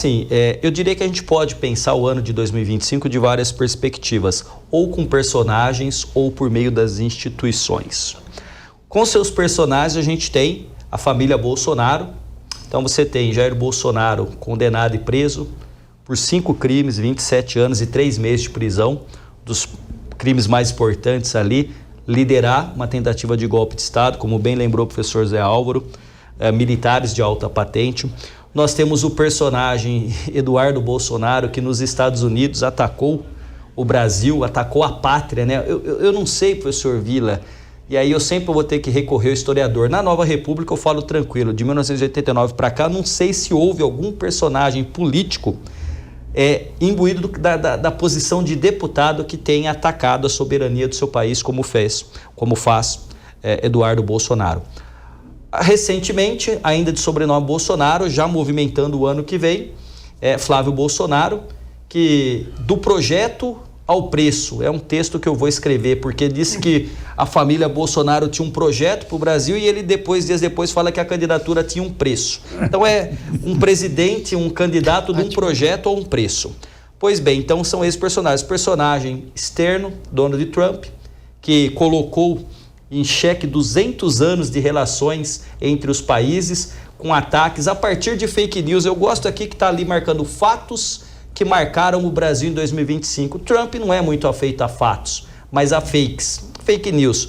Sim, eu diria que a gente pode pensar o ano de 2025 de várias perspectivas, ou com personagens ou por meio das instituições. Com seus personagens a gente tem a família Bolsonaro. Então você tem Jair Bolsonaro condenado e preso por 5 crimes, 27 anos e 3 meses de prisão, dos crimes mais importantes ali, liderar uma tentativa de golpe de Estado, como bem lembrou o professor Zé Álvaro, militares de alta patente. Nós temos o personagem Eduardo Bolsonaro, que nos Estados Unidos atacou o Brasil, atacou a pátria, né? Eu não sei, professor Vila, e aí eu sempre vou ter que recorrer ao historiador. Na Nova República eu falo tranquilo, de 1989 para cá, não sei se houve algum personagem político imbuído da posição de deputado que tenha atacado a soberania do seu país, como faz Eduardo Bolsonaro. Recentemente, ainda de sobrenome Bolsonaro, já movimentando o ano que vem, Flávio Bolsonaro, que do projeto ao preço, é um texto que eu vou escrever, porque disse que a família Bolsonaro tinha um projeto para o Brasil e ele dias depois fala que a candidatura tinha um preço. Então é um presidente, um candidato de um projeto a um preço. Pois bem, então são esses personagens. Personagem externo, Donald Trump, que colocou em xeque 200 anos de relações entre os países, com ataques a partir de fake news. Eu gosto aqui que está ali marcando fatos que marcaram o Brasil em 2025. Trump não é muito afeito a fatos, mas a fake news.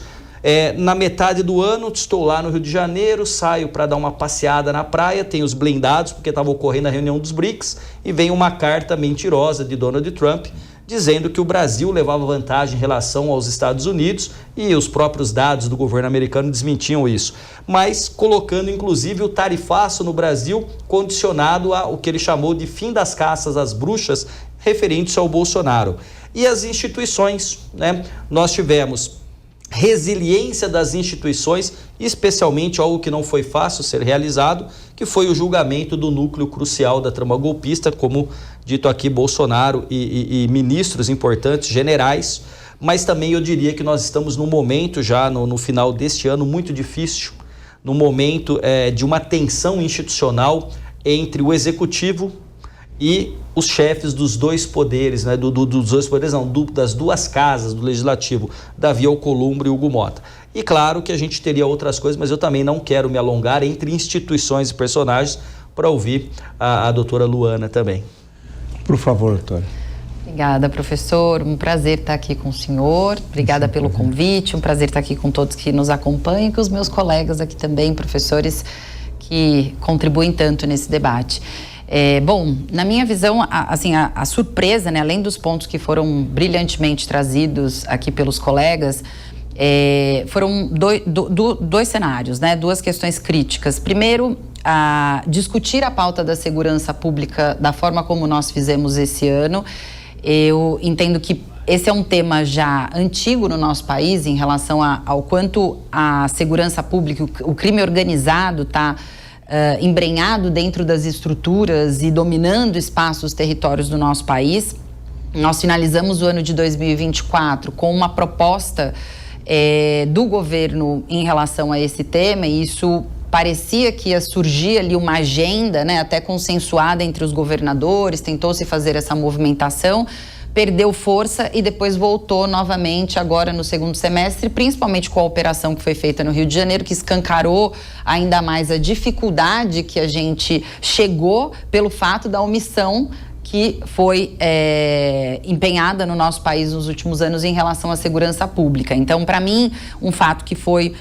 Na metade do ano, estou lá no Rio de Janeiro, saio para dar uma passeada na praia, tem os blindados, porque estava ocorrendo a reunião dos BRICS, e vem uma carta mentirosa de Donald Trump, dizendo que o Brasil levava vantagem em relação aos Estados Unidos, e os próprios dados do governo americano desmentiam isso, mas colocando inclusive o tarifaço no Brasil condicionado ao que ele chamou de fim das caças às bruxas, referente ao Bolsonaro. E as instituições, né? Nós tivemos resiliência das instituições, especialmente algo que não foi fácil ser realizado, que foi o julgamento do núcleo crucial da trama golpista, como dito aqui, Bolsonaro e ministros importantes, generais, mas também eu diria que nós estamos num momento já no final deste ano muito difícil, no momento de uma tensão institucional entre o executivo e os chefes dos dois poderes, né? Dos dois poderes não, das duas casas do Legislativo, Davi Alcolumbre e Hugo Mota. E claro que a gente teria outras coisas, mas eu também não quero me alongar entre instituições e personagens para ouvir a doutora Luana também. Por favor, doutora. Obrigada, professor. Um prazer estar aqui com o senhor. Obrigada pelo convite. Um prazer estar aqui com todos que nos acompanham e com os meus colegas aqui também, professores, que contribuem tanto nesse debate. Bom, na minha visão, a surpresa, né, além dos pontos que foram brilhantemente trazidos aqui pelos colegas, foram dois cenários, né, duas questões críticas. Primeiro, discutir a pauta da segurança pública da forma como nós fizemos esse ano. Eu entendo que esse é um tema já antigo no nosso país em relação ao quanto a segurança pública, o crime organizado está embrenhado dentro das estruturas e dominando espaços, territórios do nosso país. Nós finalizamos o ano de 2024 com uma proposta do governo em relação a esse tema, e isso parecia que ia surgir ali uma agenda, né, até consensuada entre os governadores, tentou-se fazer essa movimentação, perdeu força e depois voltou novamente agora no segundo semestre, principalmente com a operação que foi feita no Rio de Janeiro, que escancarou ainda mais a dificuldade que a gente chegou pelo fato da omissão que foi empenhada no nosso país nos últimos anos em relação à segurança pública. Então, para mim, um fato que foi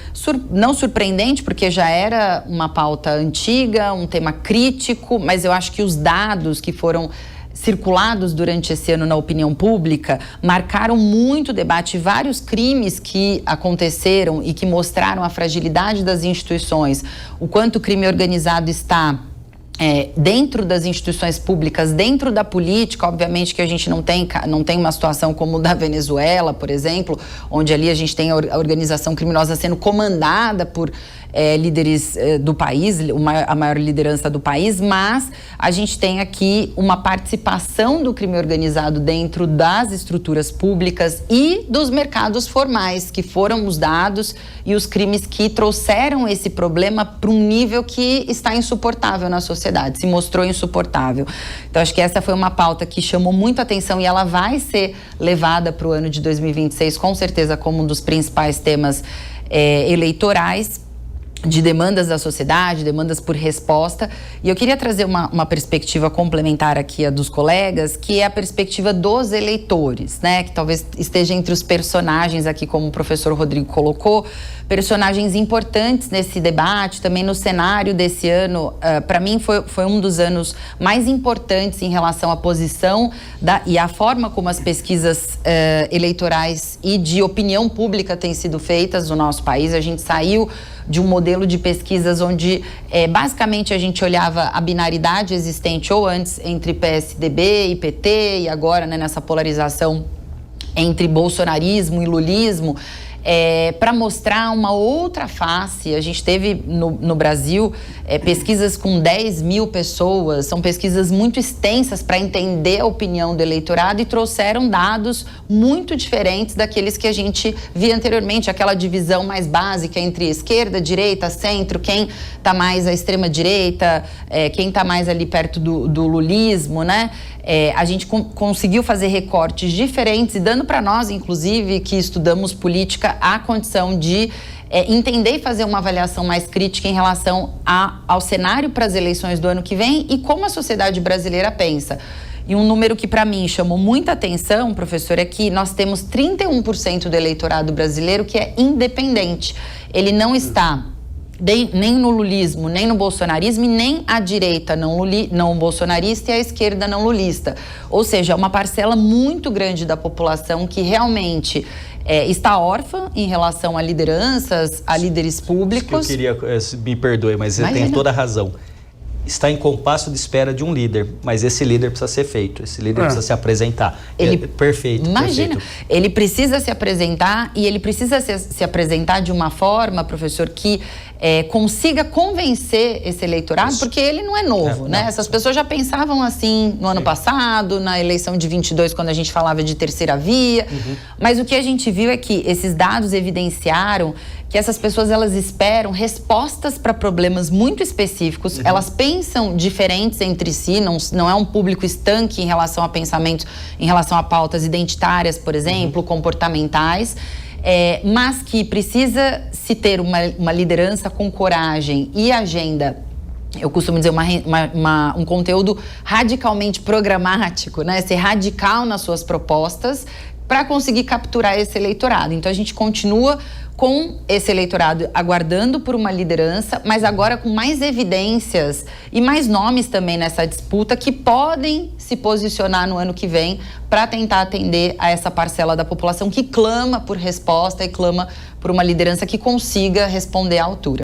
não surpreendente, porque já era uma pauta antiga, um tema crítico, mas eu acho que os dados que foram circulados durante esse ano na opinião pública marcaram muito debate. Vários crimes que aconteceram e que mostraram a fragilidade das instituições, o quanto o crime organizado está dentro das instituições públicas, dentro da política. Obviamente que a gente não tem uma situação como da Venezuela, por exemplo, onde ali a gente tem a organização criminosa sendo comandada por líderes do país, a maior liderança do país, mas a gente tem aqui uma participação do crime organizado dentro das estruturas públicas e dos mercados formais, que foram os dados e os crimes que trouxeram esse problema para um nível que está insuportável na sociedade. sociedade, se mostrou insuportável. Então, acho que essa foi uma pauta que chamou muito atenção e ela vai ser levada para o ano de 2026, com certeza, como um dos principais temas eleitorais, de demandas da sociedade, demandas por resposta. E eu queria trazer uma perspectiva complementar aqui a dos colegas, que é a perspectiva dos eleitores, né? Que talvez esteja entre os personagens aqui, como o professor Rodrigo colocou, personagens importantes nesse debate, também no cenário desse ano. Para mim, foi um dos anos mais importantes em relação à posição e à forma como as pesquisas eleitorais e de opinião pública têm sido feitas no nosso país. A gente saiu de um modelo de pesquisas onde basicamente a gente olhava a binaridade existente ou antes entre PSDB e PT e agora, né, nessa polarização entre bolsonarismo e lulismo, para mostrar uma outra face. A gente teve no Brasil pesquisas com 10 mil pessoas, são pesquisas muito extensas para entender a opinião do eleitorado e trouxeram dados muito diferentes daqueles que a gente via anteriormente, aquela divisão mais básica entre esquerda, direita, centro, quem está mais à extrema direita, quem está mais ali perto do lulismo, né? A gente conseguiu fazer recortes diferentes e dando para nós, inclusive, que estudamos política, a condição de entender e fazer uma avaliação mais crítica em relação ao cenário para as eleições do ano que vem e como a sociedade brasileira pensa. E um número que para mim chamou muita atenção, professor, é que nós temos 31% do eleitorado brasileiro que é independente. Ele não está nem no lulismo, nem no bolsonarismo, e nem a direita não bolsonarista e a esquerda não lulista. Ou seja, é uma parcela muito grande da população que realmente está órfã em relação a lideranças, a líderes públicos. Eu queria, me perdoe, mas você tem toda a razão. Está em compasso de espera de um líder, mas esse líder precisa ser feito, esse líder precisa se apresentar. Perfeito. Imagina, perfeito. Ele precisa se apresentar e ele precisa se apresentar de uma forma, professor, que consiga convencer esse eleitorado, porque ele não é novo, né? Essas pessoas já pensavam assim no ano passado, na eleição de 22, quando a gente falava de terceira via, mas o que a gente viu é que esses dados evidenciaram que essas pessoas, elas esperam respostas para problemas muito específicos, elas pensam diferentes entre si, não é um público estanque em relação a pensamentos, em relação a pautas identitárias, por exemplo, comportamentais, mas que precisa se ter uma liderança com coragem e agenda. Eu costumo dizer um conteúdo radicalmente programático, né? Ser radical nas suas propostas para conseguir capturar esse eleitorado. Então, a gente continua com esse eleitorado aguardando por uma liderança, mas agora com mais evidências e mais nomes também nessa disputa que podem se posicionar no ano que vem para tentar atender a essa parcela da população que clama por resposta e clama por uma liderança que consiga responder à altura.